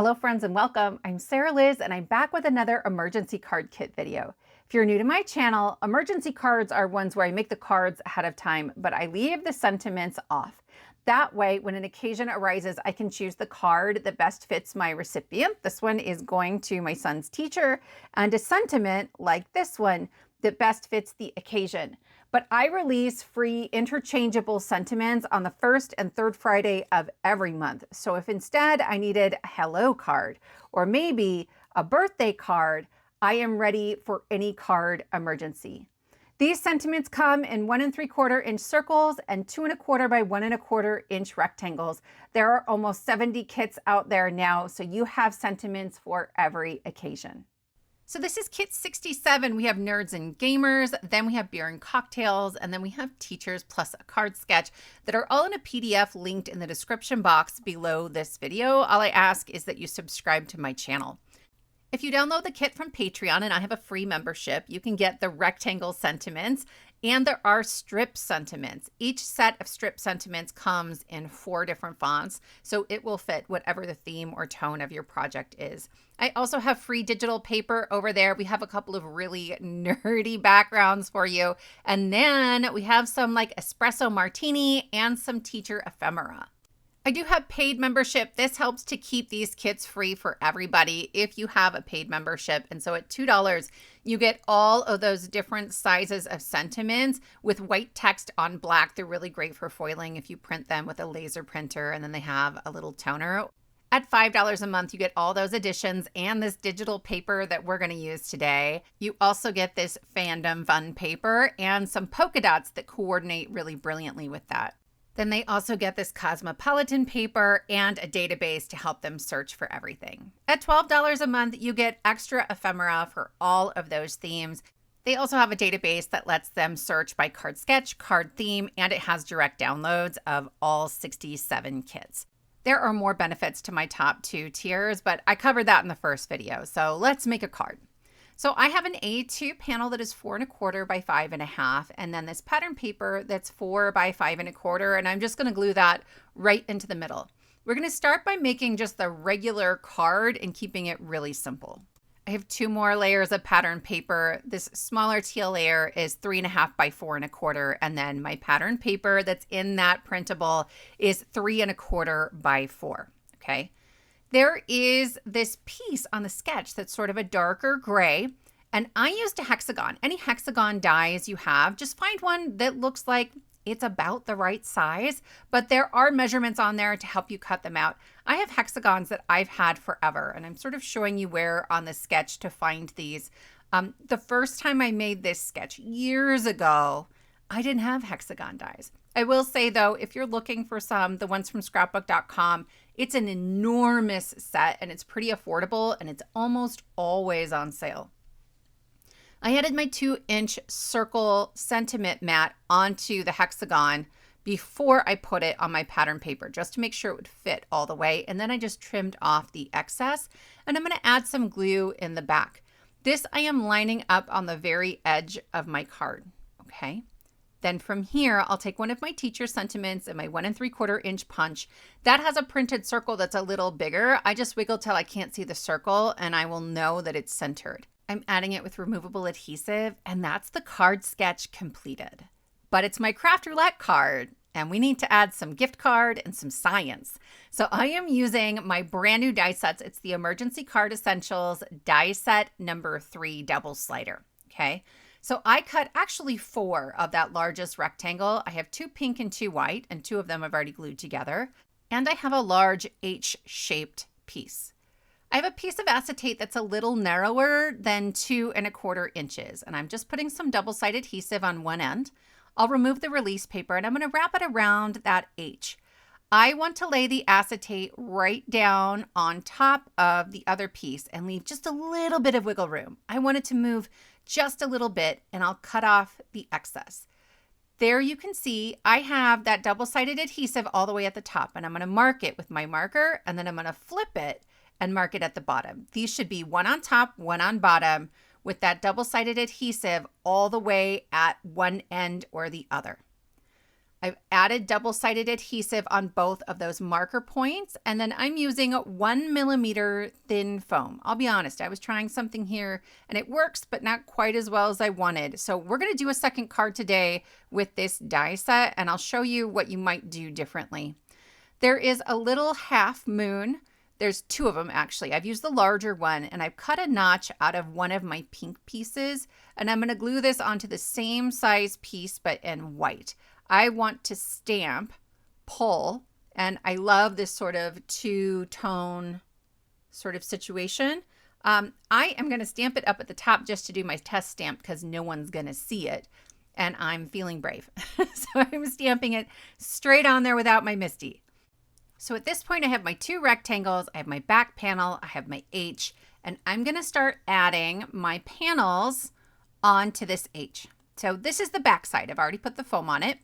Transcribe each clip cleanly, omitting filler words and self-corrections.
Hello friends and welcome. I'm Sarah Liz and I'm back with another emergency card kit video. If you're new to my channel, emergency cards are ones where I make the cards ahead of time, but I leave the sentiments off. That way, when an occasion arises, I can choose the card that best fits my recipient. This one is going to my son's teacher, and a sentiment like this one that best fits the occasion. But I release free interchangeable sentiments on the first and third Friday of every month. So if instead I needed a hello card or maybe a birthday card, I am ready for any card emergency. These sentiments come in 1 3/4 inch circles and 2 1/4 by 1 1/4 inch rectangles. There are almost 70 kits out there now, so you have sentiments for every occasion. So this is kit 67. We have nerds and gamers, then we have beer and cocktails, and then we have teachers plus a card sketch that are all in a PDF linked in the description box below this video. All I ask is that you subscribe to my channel. If you download the kit from Patreon, and I have a free membership, you can get the rectangle sentiments, and there are strip sentiments. Each set of strip sentiments comes in 4 different fonts, so it will fit whatever the theme or tone of your project is. I also have free digital paper over there. We have a couple of really nerdy backgrounds for you. And then we have some like espresso martini and some teacher ephemera. I do have paid membership. This helps to keep these kits free for everybody if you have a paid membership. And so at $2, you get all of those different sizes of sentiments with white text on black. They're really great for foiling if you print them with a laser printer, and then they have a little toner. At $5 a month, you get all those editions and this digital paper that we're going to use today. You also get this fandom fun paper and some polka dots that coordinate really brilliantly with that. Then they also get this Cosmopolitan paper and a database to help them search for everything. At $12 a month, you get extra ephemera for all of those themes. They also have a database that lets them search by card sketch, card theme, and it has direct downloads of all 67 kits. There are more benefits to my top 2 tiers, but I covered that in the first video. So let's make a card. So I have an A2 panel that is 4 1/4 by 5 1/2, and then this pattern paper that's 4 by 5 1/4, and I'm just going to glue that right into the middle. We're going to start by making just the regular card and keeping it really simple. I have 2 more layers of pattern paper. This smaller teal layer is 3 1/2 by 4 1/4, and then my pattern paper that's in that printable is 3 1/4 by 4, okay? There is this piece on the sketch that's sort of a darker gray, and I used a hexagon. Any hexagon dies you have, just find one that looks like it's about the right size, but there are measurements on there to help you cut them out. I have hexagons that I've had forever, and I'm sort of showing you where on the sketch to find these. The first time I made this sketch years ago, I didn't have hexagon dies. I will say though, if you're looking for some, the ones from scrapbook.com, it's an enormous set and it's pretty affordable and it's almost always on sale. I added my 2-inch circle sentiment mat onto the hexagon before I put it on my pattern paper, just to make sure it would fit all the way. And then I just trimmed off the excess, and I'm going to add some glue in the back. This I am lining up on the very edge of my card, okay? Then from here, I'll take one of my teacher sentiments and my 1 3/4 inch punch. That has a printed circle that's a little bigger. I just wiggle till I can't see the circle and I will know that it's centered. I'm adding it with removable adhesive, and that's the card sketch completed. But it's my craft roulette card, and we need to add some gift card and some science. So I am using my brand new die sets. It's the Emergency Card Essentials die set number 3 double slider, okay? So I cut actually 4 of that largest rectangle. I have 2 pink and 2 white, and 2 of them I've already glued together. And I have a large H-shaped piece. I have a piece of acetate that's a little narrower than 2 1/4 inches, and I'm just putting some double-sided adhesive on one end. I'll remove the release paper, and I'm going to wrap it around that H. I want to lay the acetate right down on top of the other piece and leave just a little bit of wiggle room. I want it to move just a little bit, and I'll cut off the excess. There you can see I have that double-sided adhesive all the way at the top, and I'm going to mark it with my marker, and then I'm going to flip it and mark it at the bottom. These should be one on top, one on bottom, with that double-sided adhesive all the way at one end or the other. I've added double-sided adhesive on both of those marker points, and then I'm using 1 millimeter thin foam. I'll be honest, I was trying something here and it works, but not quite as well as I wanted. So we're gonna do a second card today with this die set, and I'll show you what you might do differently. There is a little half moon. There's 2 of them actually. I've used the larger one, and I've cut a notch out of one of my pink pieces, and I'm gonna glue this onto the same size piece, but in white. I want to stamp, pull, and I love this sort of 2-tone sort of situation. I am going to stamp it up at the top just to do my test stamp because no one's going to see it, and I'm feeling brave. So I'm stamping it straight on there without my MISTI. So at this point I have my 2 rectangles, I have my back panel, I have my H, and I'm going to start adding my panels onto this H. So this is the back side. I've already put the foam on it.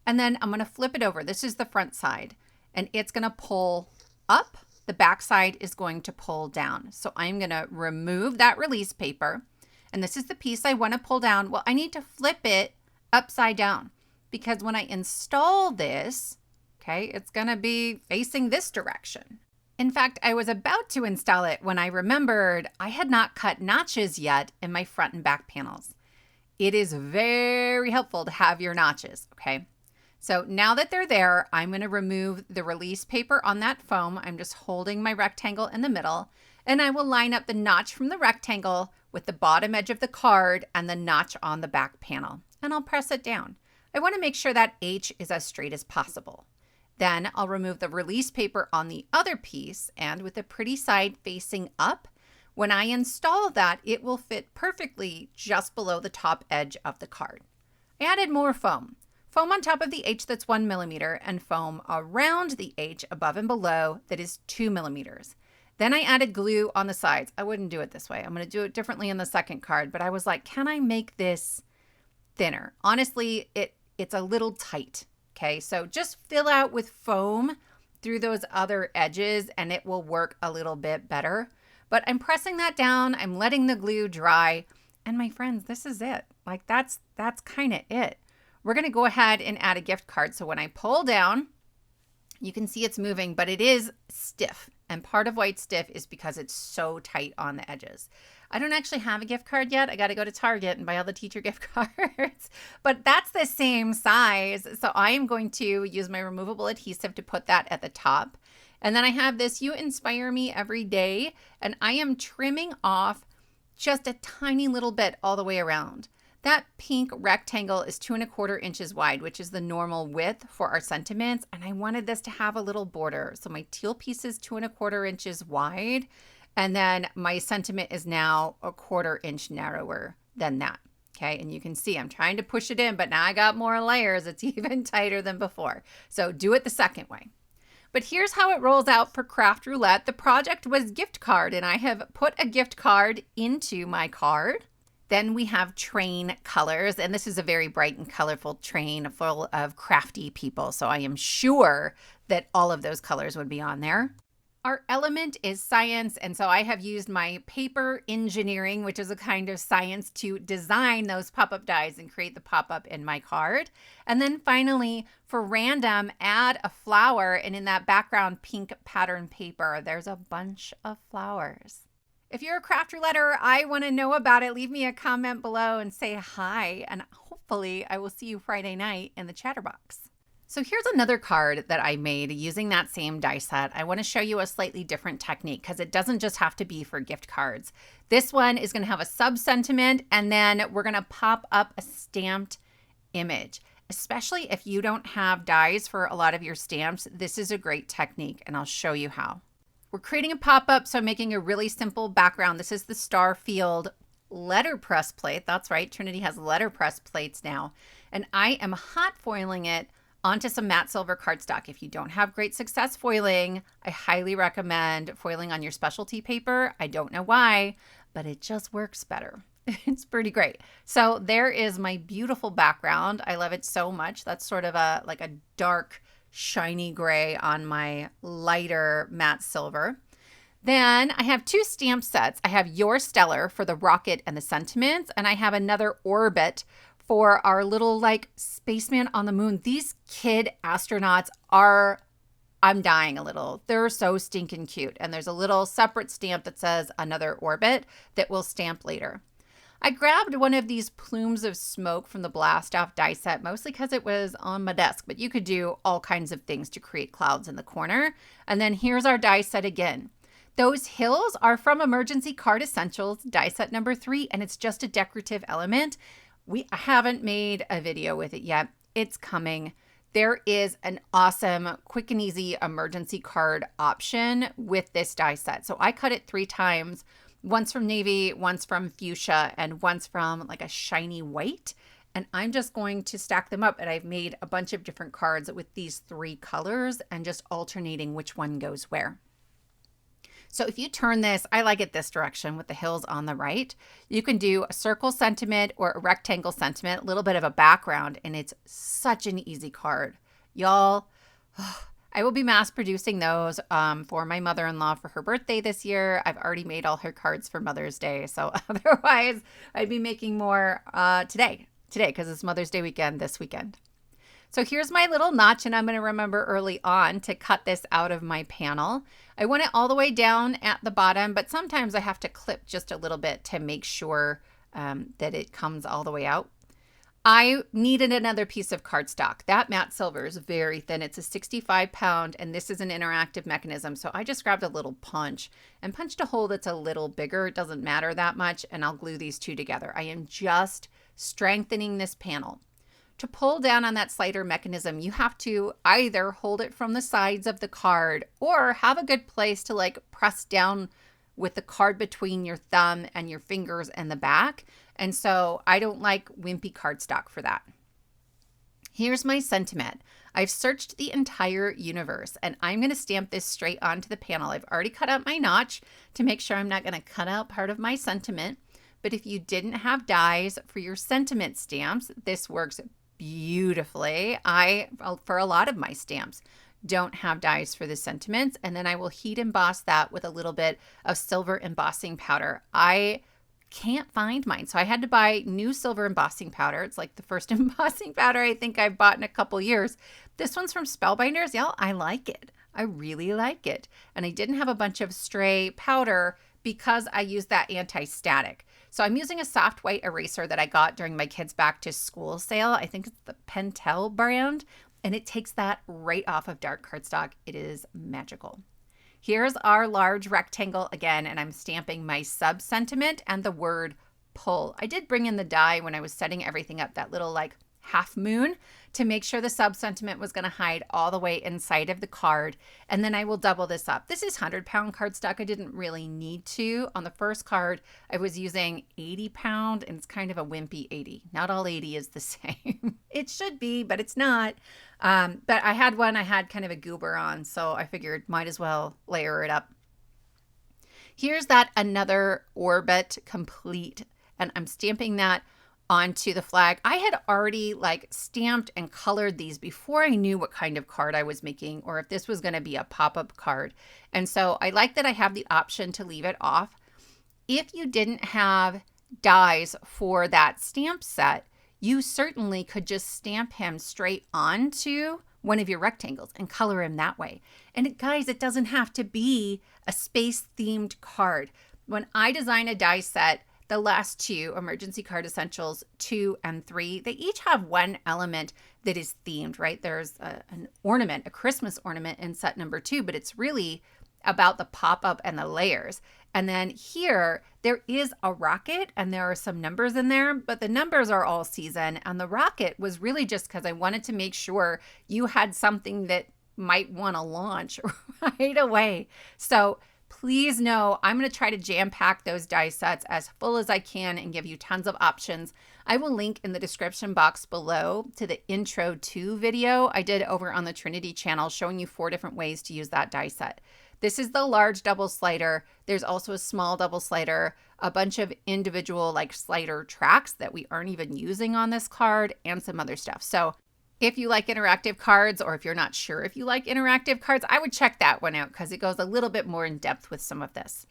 And then I'm going to flip it over. This is the front side, and it's going to pull up. The back side is going to pull down. So I'm going to remove that release paper, and this is the piece I want to pull down. Well, I need to flip it upside down because when I install this, okay, it's going to be facing this direction. In fact, I was about to install it when I remembered I had not cut notches yet in my front and back panels. It is very helpful to have your notches, okay? So now that they're there, I'm going to remove the release paper on that foam. I'm just holding my rectangle in the middle, and I will line up the notch from the rectangle with the bottom edge of the card and the notch on the back panel, and I'll press it down. I want to make sure that H is as straight as possible. Then I'll remove the release paper on the other piece, and with the pretty side facing up, when I install that, it will fit perfectly just below the top edge of the card. I added more foam. Foam on top of the H that's 1 millimeter and foam around the H above and below that is 2 millimeters. Then I added glue on the sides. I wouldn't do it this way. I'm going to do it differently in the second card, but I was like, can I make this thinner? Honestly, it's a little tight. Okay, so just fill out with foam through those other edges and it will work a little bit better. But I'm pressing that down. I'm letting the glue dry. And my friends, this is it. Like that's kind of it. We're going to go ahead and add a gift card. So when I pull down, you can see it's moving, but it is stiff. And part of why it's stiff is because it's so tight on the edges. I don't actually have a gift card yet. I got to go to Target and buy all the teacher gift cards, but that's the same size. So I am going to use my removable adhesive to put that at the top. And then I have this You Inspire Me Every Day, and I am trimming off just a tiny little bit all the way around. That pink rectangle is 2¼ inches wide, which is the normal width for our sentiments. And I wanted this to have a little border. So my teal piece is 2¼ inches wide. And then my sentiment is now 1/4 inch narrower than that. Okay, and you can see I'm trying to push it in, but now I got more layers. It's even tighter than before. So do it the second way. But here's how it rolls out for Craft Roulette. The project was gift card, and I have put a gift card into my card. Then we have train colors, and this is a very bright and colorful train full of crafty people. So I am sure that all of those colors would be on there. Our element is science, and so I have used my paper engineering, which is a kind of science, to design those pop-up dies and create the pop-up in my card. And then finally, for random, add a flower, and in that background pink pattern paper, there's a bunch of flowers. If you're a craft rouletter, I want to know about it. Leave me a comment below and say hi, and hopefully I will see you Friday night in the chatterbox. So here's another card that I made using that same die set. I want to show you a slightly different technique because it doesn't just have to be for gift cards. This one is going to have a sub-sentiment, and then we're going to pop up a stamped image. Especially if you don't have dies for a lot of your stamps, this is a great technique, and I'll show you how. We're creating a pop-up, so I'm making a really simple background. This is the Starfield letterpress plate. That's right, Trinity has letterpress plates now. And I am hot foiling it onto some matte silver cardstock. If you don't have great success foiling, I highly recommend foiling on your specialty paper. I don't know why, but it just works better. It's pretty great. So there is my beautiful background. I love it so much. That's sort of like a dark, shiny gray on my lighter matte silver. Then I have 2 stamp sets. I have Your Stellar for the rocket and the sentiments, and I have another Orbit for our little like spaceman on the moon. These kid astronauts are, I'm dying a little. They're so stinking cute. And there's a little separate stamp that says another orbit that we'll stamp later. I grabbed one of these plumes of smoke from the blast off die set, mostly because it was on my desk, but you could do all kinds of things to create clouds in the corner. And then here's our die set again. Those hills are from Emergency Card Essentials, die set number 3, and it's just a decorative element. I haven't made a video with it yet. It's coming. There is an awesome quick and easy emergency card option with this die set. So I cut it 3 times, once from navy, once from fuchsia, and once from like a shiny white. And I'm just going to stack them up. And I've made a bunch of different cards with these 3 colors and just alternating which one goes where. So if you turn this, I like it this direction with the hills on the right. You can do a circle sentiment or a rectangle sentiment, a little bit of a background, and it's such an easy card. Y'all, I will be mass producing those for my mother-in-law for her birthday this year. I've already made all her cards for Mother's Day. So otherwise, I'd be making more today because it's Mother's Day weekend this weekend. So here's my little notch, and I'm going to remember early on to cut this out of my panel. I want it all the way down at the bottom, but sometimes I have to clip just a little bit to make sure that it comes all the way out. I needed another piece of cardstock. That matte silver is very thin. It's a 65 pound, and this is an interactive mechanism. So I just grabbed a little punch and punched a hole that's a little bigger. It doesn't matter that much, and I'll glue these 2 together. I am just strengthening this panel. To pull down on that slider mechanism, you have to either hold it from the sides of the card or have a good place to like press down with the card between your thumb and your fingers and the back. And so I don't like wimpy cardstock for that. Here's my sentiment. I've searched the entire universe and I'm going to stamp this straight onto the panel. I've already cut out my notch to make sure I'm not going to cut out part of my sentiment. But if you didn't have dies for your sentiment stamps, this works beautifully. For a lot of my stamps, don't have dies for the sentiments, and then I will heat emboss that with a little bit of silver embossing powder. I can't find mine, so I had to buy new silver embossing powder. It's like the first embossing powder I think I've bought in a couple years. This one's from Spellbinders. Y'all, I like it. I really like it. And I didn't have a bunch of stray powder because I used that anti-static. So I'm using a soft white eraser that I got during my kids' back to school sale. I think it's the Pentel brand, and it takes that right off of dark cardstock. It is magical. Here's our large rectangle again, and I'm stamping my sub sentiment and the word pull. I did bring in the die when I was setting everything up, that little like half moon, to make sure the sub sentiment was going to hide all the way inside of the card. And then I will double this up. This is 100-pound cardstock. I didn't really need to. On the first card, I was using 80-pound, and it's kind of a wimpy 80. Not all 80 is the same. It should be, but it's not. But I had one I had kind of a goober on, so I figured might as well layer it up. Here's that another orbit complete, and I'm stamping that onto the flag. I had already like stamped and colored these before I knew what kind of card I was making or if this was going to be a pop-up card. And so I like that I have the option to leave it off. If you didn't have dies for that stamp set, you certainly could just stamp him straight onto one of your rectangles and color him that way. And guys, it doesn't have to be a space themed card. When I design a die set, the last 2, Emergency Card Essentials 2 and 3, they each have one element that is themed, right? There's an ornament, a Christmas ornament in set number 2, but it's really about the pop-up and the layers. And then here, there is a rocket and there are some numbers in there, but the numbers are all season. And the rocket was really just because I wanted to make sure you had something that might want to launch right away. So please know I'm going to try to jam pack those die sets as full as I can and give you tons of options. I will link in the description box below to the intro to video I did over on the Trinity channel showing you 4 different ways to use that die set. This is the large double slider. There's also a small double slider, a bunch of individual like slider tracks that we aren't even using on this card, and some other stuff. So if you like interactive cards, or if you're not sure if you like interactive cards, I would check that one out because it goes a little bit more in depth with some of this.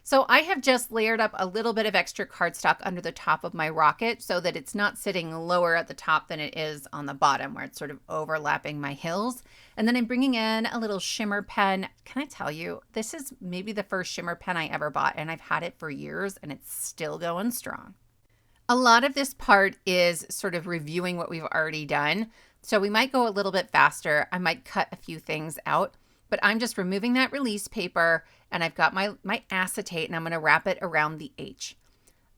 So I have just layered up a little bit of extra cardstock under the top of my rocket so that it's not sitting lower at the top than it is on the bottom where it's sort of overlapping my hills. And then I'm bringing in a little shimmer pen. Can I tell you, this is maybe the first shimmer pen I ever bought, and I've had it for years and it's still going strong. A lot of this part is sort of reviewing what we've already done. So we might go a little bit faster. I might cut a few things out, but I'm just removing that release paper, and I've got my acetate, and I'm going to wrap it around the H.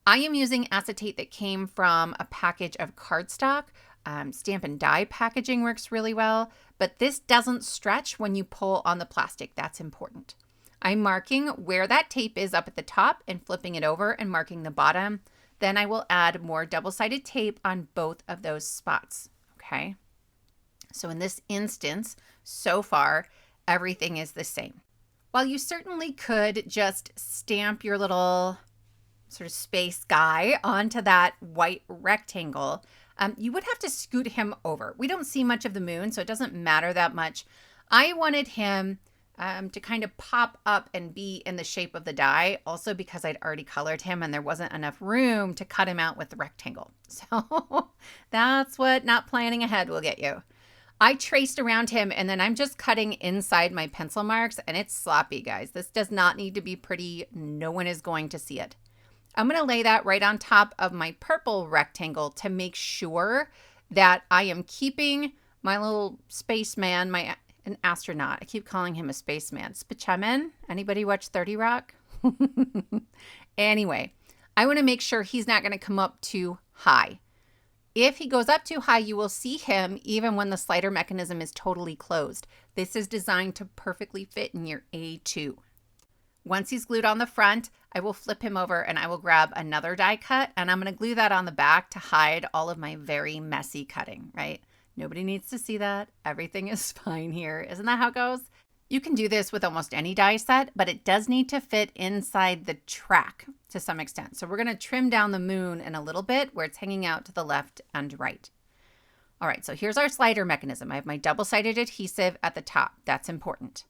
I am using acetate that came from a package of cardstock. Stamp and die packaging works really well, but this doesn't stretch when you pull on the plastic. That's important. I'm marking where that tape is up at the top and flipping it over and marking the bottom. Then I will add more double-sided tape on both of those spots, okay? So in this instance, so far, everything is the same. While you certainly could just stamp your little sort of space guy onto that white rectangle, you would have to scoot him over. We don't see much of the moon, so it doesn't matter that much. I wanted him to kind of pop up and be in the shape of the die, also because I'd already colored him and there wasn't enough room to cut him out with the rectangle. So that's what not planning ahead will get you. I traced around him, and then I'm just cutting inside my pencil marks, and it's sloppy, guys. This does not need to be pretty. No one is going to see it. I'm going to lay that right on top of my purple rectangle to make sure that I am keeping my little spaceman, an astronaut. I keep calling him a spaceman. Spaceman? Anybody watch 30 Rock? Anyway, I want to make sure he's not going to come up too high. If he goes up too high, you will see him even when the slider mechanism is totally closed. This is designed to perfectly fit in your A2. Once he's glued on the front, I will flip him over and I will grab another die cut, and I'm going to glue that on the back to hide all of my very messy cutting, right? Nobody needs to see that. Everything is fine here. Isn't that how it goes? You can do this with almost any die set, but it does need to fit inside the track to some extent. So we're going to trim down the moon in a little bit where it's hanging out to the left and right. All right, so here's our slider mechanism. I have my double-sided adhesive at the top. That's important.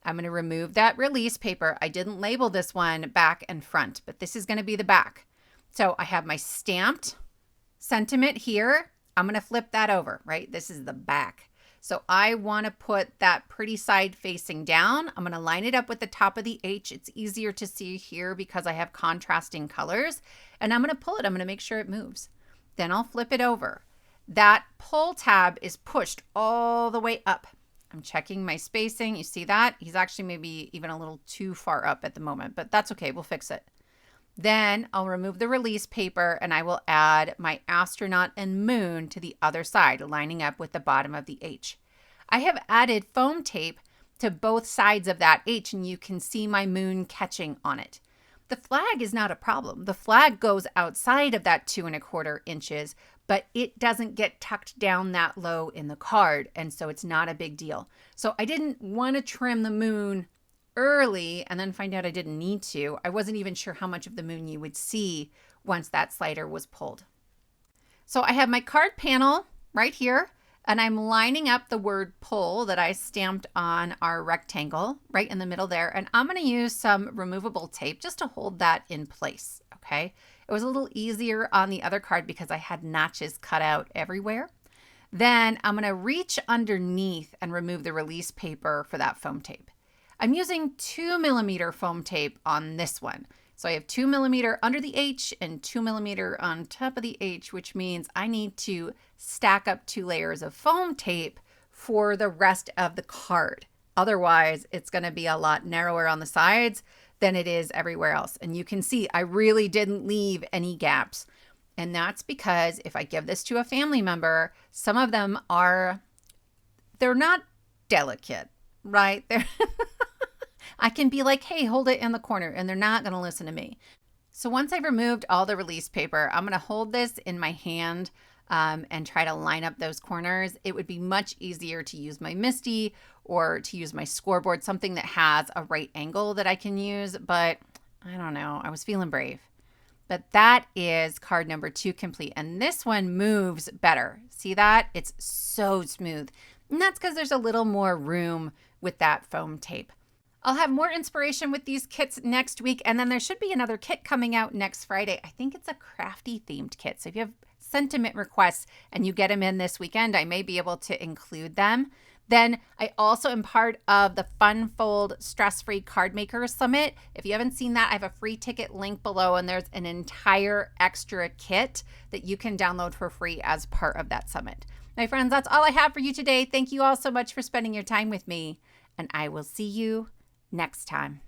I'm going to remove that release paper. I didn't label this one back and front, but this is going to be the back. So I have my stamped sentiment here. I'm going to flip that over, right? This is the back. So I want to put that pretty side facing down. I'm going to line it up with the top of the H. It's easier to see here because I have contrasting colors. And I'm going to pull it. I'm going to make sure it moves. Then I'll flip it over. That pull tab is pushed all the way up. I'm checking my spacing. You see that? He's actually maybe even a little too far up at the moment, but that's okay. We'll fix it. Then I'll remove the release paper and I will add my astronaut and moon to the other side, lining up with the bottom of the H. I have added foam tape to both sides of that H, and you can see my moon catching on it. The flag is not a problem. The flag goes outside of that 2 1/4 inches, but it doesn't get tucked down that low in the card, and so it's not a big deal. So I didn't want to trim the moon early and then find out I didn't need to. I wasn't even sure how much of the moon you would see once that slider was pulled. So I have my card panel right here, and I'm lining up the word pull that I stamped on our rectangle right in the middle there. And I'm going to use some removable tape just to hold that in place. Okay. It was a little easier on the other card because I had notches cut out everywhere. Then I'm going to reach underneath and remove the release paper for that foam tape. I'm using 2 mm foam tape on this one. So I have 2 mm under the H and 2 mm on top of the H, which means I need to stack up 2 layers of foam tape for the rest of the card. Otherwise, it's going to be a lot narrower on the sides than it is everywhere else. And you can see I really didn't leave any gaps. And that's because if I give this to a family member, some of them they're not delicate, right? I can be like, hey, hold it in the corner, and they're not going to listen to me. So once I've removed all the release paper, I'm going to hold this in my hand and try to line up those corners. It would be much easier to use my MISTI or to use my scoreboard, something that has a right angle that I can use, but I don't know. I was feeling brave. But that is card number 2 complete. And this one moves better. See that? It's so smooth. And that's because there's a little more room with that foam tape. I'll have more inspiration with these kits next week, and then there should be another kit coming out next Friday. I think it's a Crafty themed kit. So if you have sentiment requests and you get them in this weekend, I may be able to include them. Then I also am part of the Fun Fold Stress-Free Card Makers Summit. If you haven't seen that, I have a free ticket link below, and there's an entire extra kit that you can download for free as part of that summit. My friends, that's all I have for you today. Thank you all so much for spending your time with me, and I will see you next time.